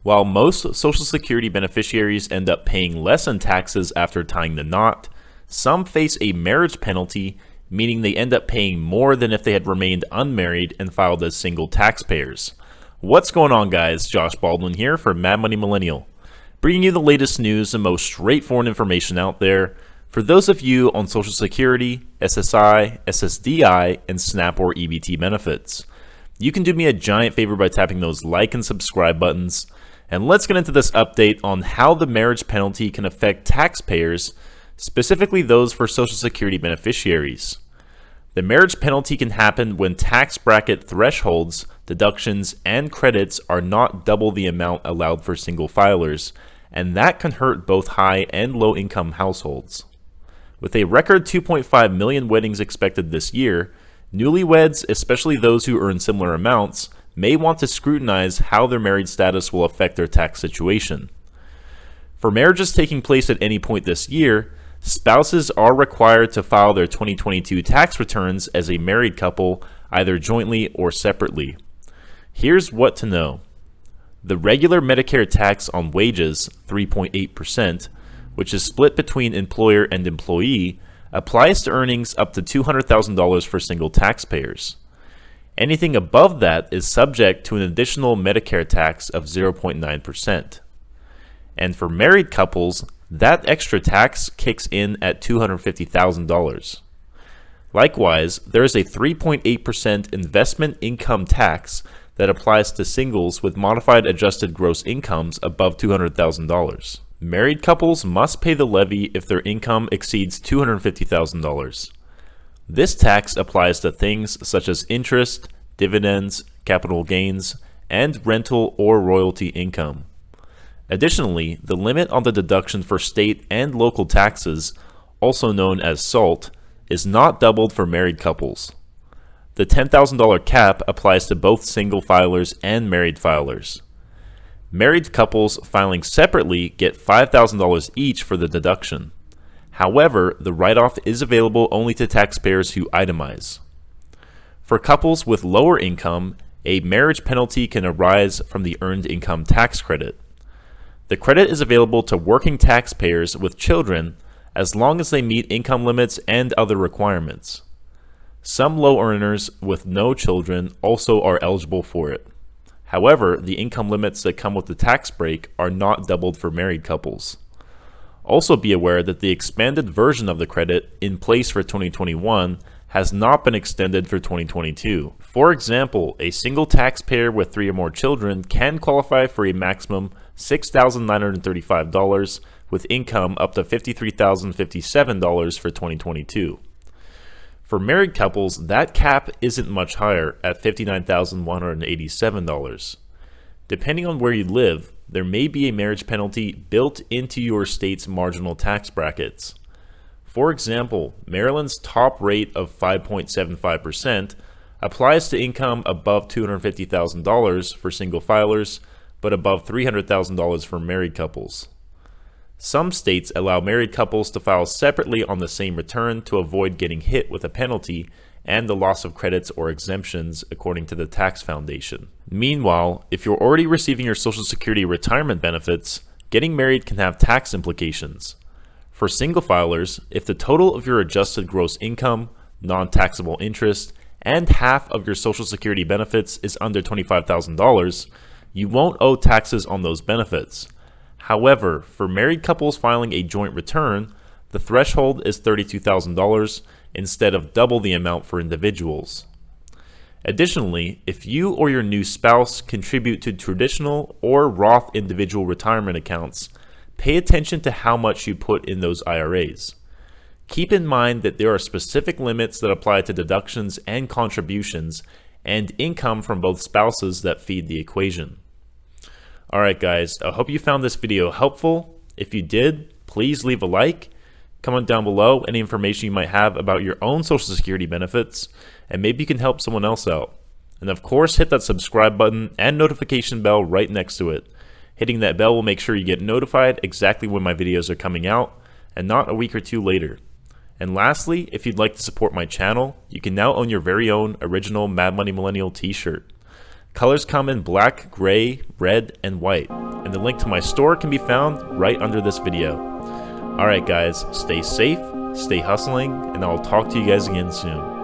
While most Social Security beneficiaries end up paying less in taxes after tying the knot, some face a marriage penalty, meaning they end up paying more than if they had remained unmarried and filed as single taxpayers. What's going on, guys? Josh Baldwin here for Mad Money Millennial, bringing you the latest news and most straightforward information out there for those of you on Social Security, SSI, SSDI, and SNAP or EBT benefits. You can do me a giant favor by tapping those like and subscribe buttons. And let's get into this update on how the marriage penalty can affect taxpayers, specifically those for Social Security beneficiaries. The marriage penalty can happen when tax bracket thresholds, deductions, and credits are not double the amount allowed for single filers, and that can hurt both high and low income households. With a record 2.5 million weddings expected this year, newlyweds, especially those who earn similar amounts, may want to scrutinize how their married status will affect their tax situation. For marriages taking place at any point this year, spouses are required to file their 2022 tax returns as a married couple, either jointly or separately. Here's what to know. The regular Medicare tax on wages, 3.8%, which is split between employer and employee, applies to earnings up to $200,000 for single taxpayers. Anything above that is subject to an additional Medicare tax of 0.9%. And for married couples, that extra tax kicks in at $250,000. Likewise, there is a 3.8% investment income tax that applies to singles with modified adjusted gross incomes above $200,000. Married couples must pay the levy if their income exceeds $250,000. This tax applies to things such as interest, dividends, capital gains, and rental or royalty income. Additionally, the limit on the deduction for state and local taxes, also known as SALT, is not doubled for married couples. The $10,000 cap applies to both single filers and married filers. Married couples filing separately get $5,000 each for the deduction. However, the write-off is available only to taxpayers who itemize. For couples with lower income, a marriage penalty can arise from the Earned Income Tax Credit. The credit is available to working taxpayers with children as long as they meet income limits and other requirements. Some low earners with no children also are eligible for it. However, the income limits that come with the tax break are not doubled for married couples. Also be aware that the expanded version of the credit in place for 2021 has not been extended for 2022. For example, a single taxpayer with 3 or more children can qualify for a maximum $6,935 with income up to $53,057 for 2022. For married couples, that cap isn't much higher at $59,187. Depending on where you live, there may be a marriage penalty built into your state's marginal tax brackets. For example, Maryland's top rate of 5.75% applies to income above $250,000 for single filers, but above $300,000 for married couples. Some states allow married couples to file separately on the same return to avoid getting hit with a penalty and the loss of credits or exemptions, according to the Tax Foundation. Meanwhile, if you're already receiving your Social Security retirement benefits, getting married can have tax implications. For single filers, if the total of your adjusted gross income, non-taxable interest, and half of your Social Security benefits is under $25,000, you won't owe taxes on those benefits. However, for married couples filing a joint return, the threshold is $32,000 instead of double the amount for individuals. Additionally, if you or your new spouse contribute to traditional or Roth individual retirement accounts, pay attention to how much you put in those IRAs. Keep in mind that there are specific limits that apply to deductions and contributions and income from both spouses that feed the equation. Alright guys, I hope you found this video helpful. If you did, please leave a like. Comment down below any information you might have about your own Social Security benefits, and maybe you can help someone else out. And of course, hit that subscribe button and notification bell right next to it. Hitting that bell will make sure you get notified exactly when my videos are coming out, and not a week or two later. And lastly, if you'd like to support my channel, you can now own your very own original Mad Money Millennial t-shirt. Colors come in black, gray, red, and white, and the link to my store can be found right under this video. Alright guys, stay safe, stay hustling, and I'll talk to you guys again soon.